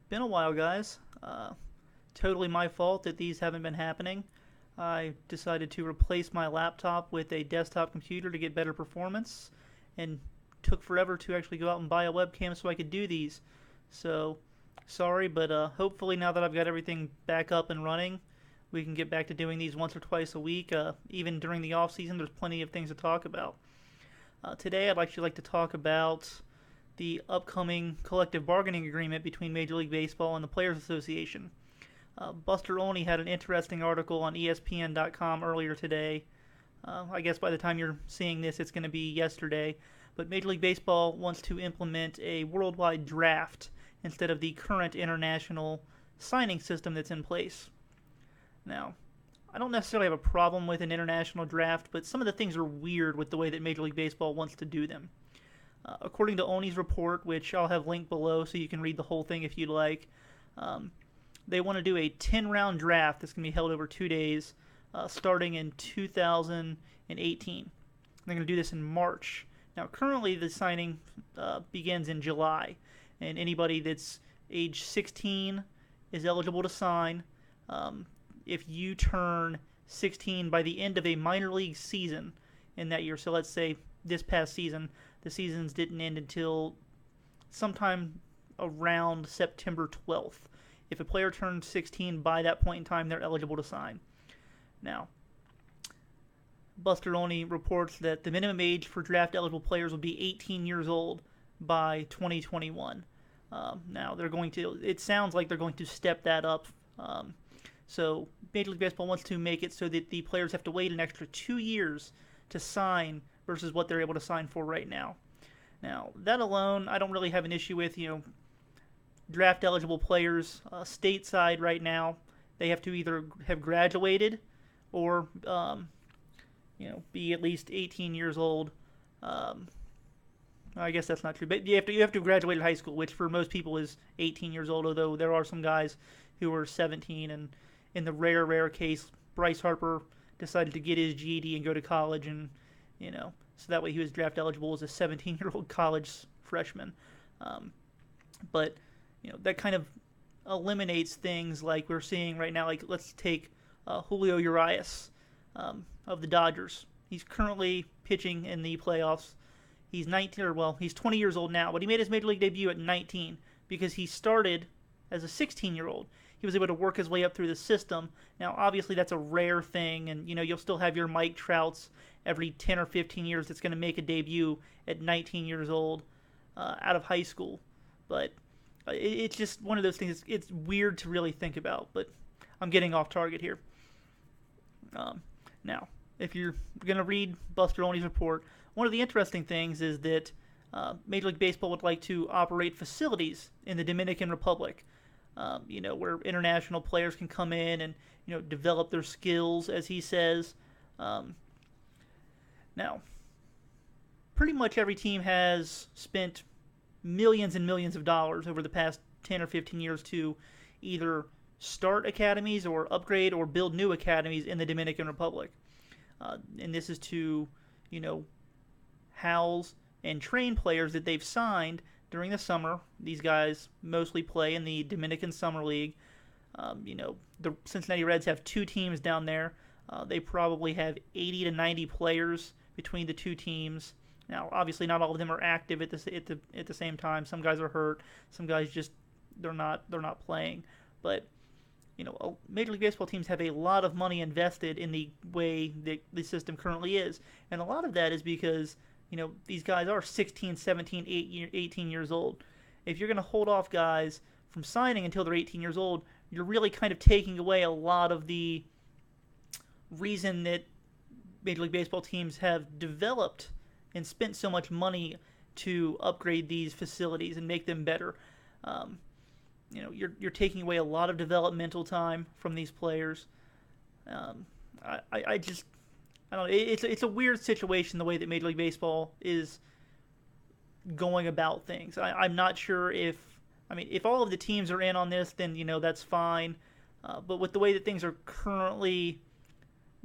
Been a while, guys. Totally my fault that these haven't been happening. I decided to replace my laptop with a desktop computer to get better performance, and took forever to actually go out and buy a webcam so I could do these. So, sorry, but hopefully now that I've got everything back up and running, we can get back to doing these once or twice a week. Even during the off season, there's plenty of things to talk about. Today, I'd actually like to talk about the upcoming collective bargaining agreement between Major League Baseball and the Players Association. Buster Olney had an interesting article on ESPN.com earlier today. I guess by the time you're seeing this, it's going to be yesterday. But Major League Baseball wants to implement a worldwide draft instead of the current international signing system that's in place. Now, I don't necessarily have a problem with an international draft, but some of the things are weird with the way that Major League Baseball wants to do them. According to Olney's report, which I'll have linked below so you can read the whole thing if you'd like, they want to do a 10-round draft that's going to be held over 2 days, starting in 2018. They're going to do this in March. Now, currently, the signing begins in July, and anybody that's age 16 is eligible to sign. If you turn 16 by the end of a minor league season in that year, so let's say this past season, the seasons didn't end until sometime around September 12th. If a player turns 16 by that point in time, they're eligible to sign. Now, Buster Olney reports that the minimum age for draft-eligible players will be 18 years old by 2021. Now, it sounds like they're going to step that up. So Major League Baseball wants to make it so that the players have to wait an extra 2 years to sign versus what they're able to sign for right now. Now, that alone, I don't really have an issue with. Draft eligible players stateside right now, they have to either have graduated or be at least 18 years old. I guess that's not true, but you have to graduate high school, which for most people is 18 years old. Although there are some guys who are 17, and in the rare case, Bryce Harper decided to get his GED and go to college, and so that way he was draft eligible as a 17-year-old college freshman. But that kind of eliminates things like we're seeing right now. Like, let's take Julio Urias of the Dodgers. He's currently pitching in the playoffs. He's 20 years old now, but he made his major league debut at 19 because he started as a 16-year-old. He was able to work his way up through the system. Now, obviously, that's a rare thing, and you'll still have your Mike Trouts every 10 or 15 years that's going to make a debut at 19 years old out of high school. But it's just one of those things. It's weird to really think about, but I'm getting off target here. Now, if you're going to read Buster Olney's report, one of the interesting things is that Major League Baseball would like to operate facilities in the Dominican Republic, where international players can come in and develop their skills, as he says. Now, pretty much every team has spent millions and millions of dollars over the past 10 or 15 years to either start academies or upgrade or build new academies in the Dominican Republic. And this is to, house and train players that they've signed during the summer. These guys mostly play in the Dominican Summer League. The Cincinnati Reds have 2 teams down there. They probably have 80 to 90 players between the 2 teams. Now, obviously, not all of them are active at the same time. Some guys are hurt. Some guys just they're not playing. But Major League Baseball teams have a lot of money invested in the way that the system currently is, and a lot of that is because these guys are 16, 17, 18 years old. If you're going to hold off guys from signing until they're 18 years old, you're really kind of taking away a lot of the reason that Major League Baseball teams have developed and spent so much money to upgrade these facilities and make them better. You're taking away a lot of developmental time from these players. I don't know. It's a weird situation the way that Major League Baseball is going about things. I'm not sure if all of the teams are in on this, then that's fine. But with the way that things are currently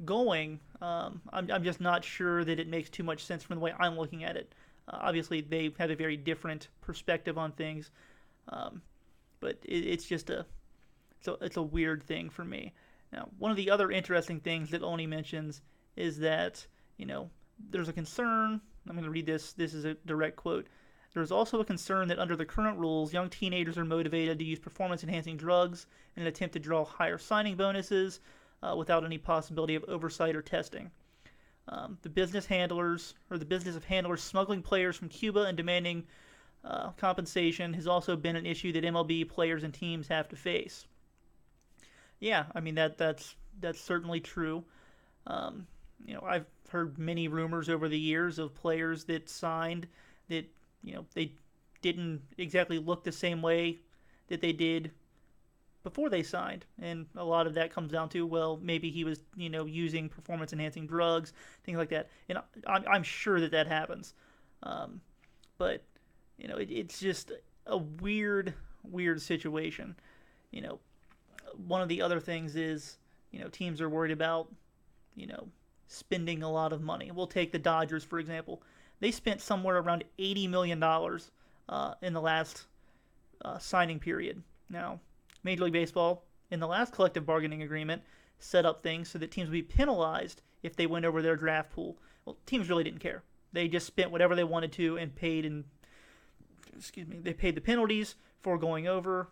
going, I'm just not sure that it makes too much sense from the way I'm looking at it. Obviously, they have a very different perspective on things. but it's just it's a weird thing for me. Now, one of the other interesting things that Oni mentions is that, there's a concern. I'm going to read this. This is a direct quote. There's also a concern that under the current rules, young teenagers are motivated to use performance-enhancing drugs in an attempt to draw higher signing bonuses without any possibility of oversight or testing. The business of handlers smuggling players from Cuba and demanding compensation has also been an issue that MLB players and teams have to face. Yeah, I mean that's certainly true. I've heard many rumors over the years of players that signed that they didn't exactly look the same way that they did before they signed, and a lot of that comes down to, well, maybe he was using performance enhancing drugs, things like that, and I'm sure that happens, but it's just a weird situation. One of the other things is teams are worried about spending a lot of money. We'll take the Dodgers for example. They spent somewhere around $80 million in the last signing period. Now, Major League Baseball, in the last collective bargaining agreement, set up things so that teams would be penalized if they went over their draft pool. Well, teams really didn't care. They just spent whatever they wanted to and paid they paid the penalties for going over.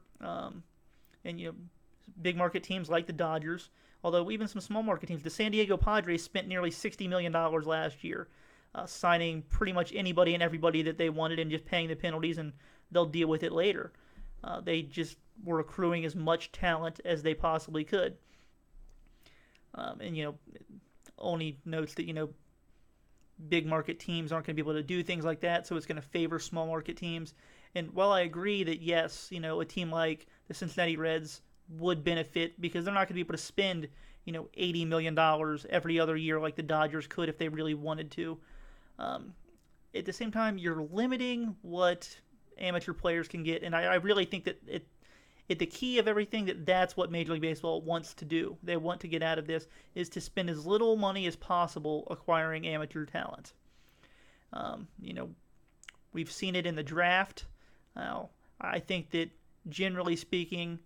Big market teams like the Dodgers, although even some small market teams, the San Diego Padres spent nearly $60 million last year. Signing pretty much anybody and everybody that they wanted and just paying the penalties, and they'll deal with it later. They just were accruing as much talent as they possibly could. Only notes that, big market teams aren't going to be able to do things like that, so it's going to favor small market teams. And while I agree that, yes, a team like the Cincinnati Reds would benefit because they're not going to be able to spend, $80 million every other year like the Dodgers could if they really wanted to. At the same time, you're limiting what amateur players can get, and I really think that the key of everything, that's what Major League Baseball wants to do. They want to get out of this, is to spend as little money as possible acquiring amateur talent. We've seen it in the draft. Now, I think that generally speaking,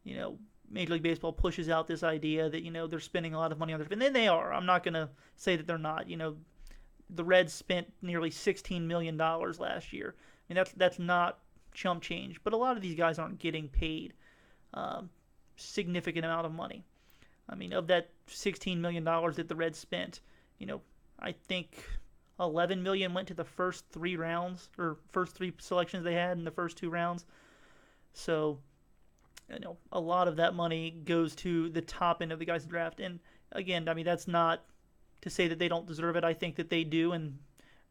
Major League Baseball pushes out this idea that, they're spending a lot of money on this, and then they are. I'm not going to say that they're not. The Reds spent nearly $16 million last year. I mean, that's not chump change, but a lot of these guys aren't getting paid significant amount of money. I mean, of that $16 million that the Reds spent, I think $11 million went to the first three rounds, or first three selections they had in the first two rounds. So, a lot of that money goes to the top end of the guys' draft. And again, I mean, that's not to say that they don't deserve it. I think that they do, and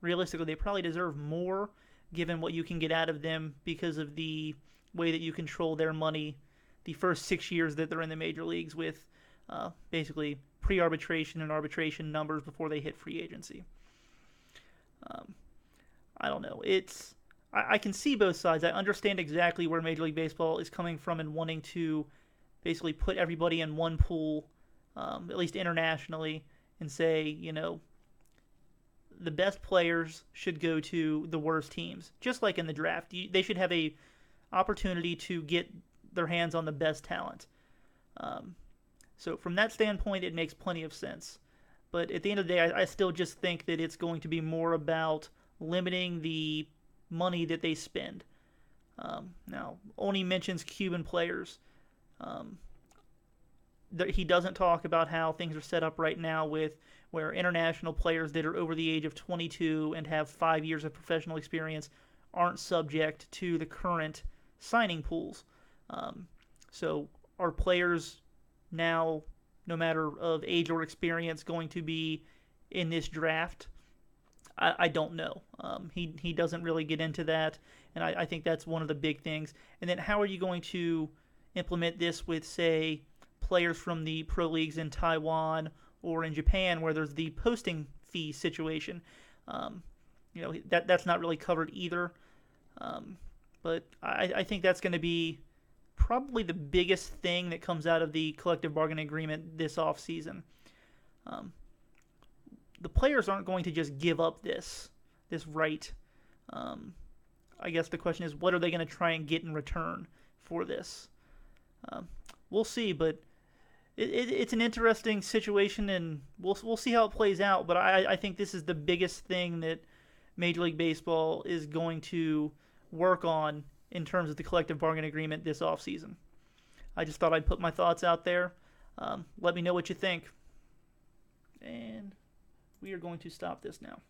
realistically, they probably deserve more given what you can get out of them because of the way that you control their money the first 6 years that they're in the major leagues with basically pre-arbitration and arbitration numbers before they hit free agency. I don't know. I can see both sides. I understand exactly where Major League Baseball is coming from and wanting to basically put everybody in one pool, at least internationally, and say, the best players should go to the worst teams. Just like in the draft, they should have a opportunity to get their hands on the best talent. So from that standpoint, it makes plenty of sense. But at the end of the day, I still just think that it's going to be more about limiting the money that they spend. Now, Oni mentions Cuban players. He doesn't talk about how things are set up right now with where international players that are over the age of 22 and have 5 years of professional experience aren't subject to the current signing pools. So are players now, no matter of age or experience, going to be in this draft? I don't know. He doesn't really get into that, and I think that's one of the big things. And then how are you going to implement this with, say, players from the pro leagues in Taiwan or in Japan where there's the posting fee situation? That's not really covered either. But I think that's going to be probably the biggest thing that comes out of the collective bargaining agreement this offseason. The players aren't going to just give up this right. I guess the question is, what are they going to try and get in return for this. We'll see, but it's an interesting situation, and we'll see how it plays out. But I think this is the biggest thing that Major League Baseball is going to work on in terms of the collective bargaining agreement this offseason. I just thought I'd put my thoughts out there. Let me know what you think. And we are going to stop this now.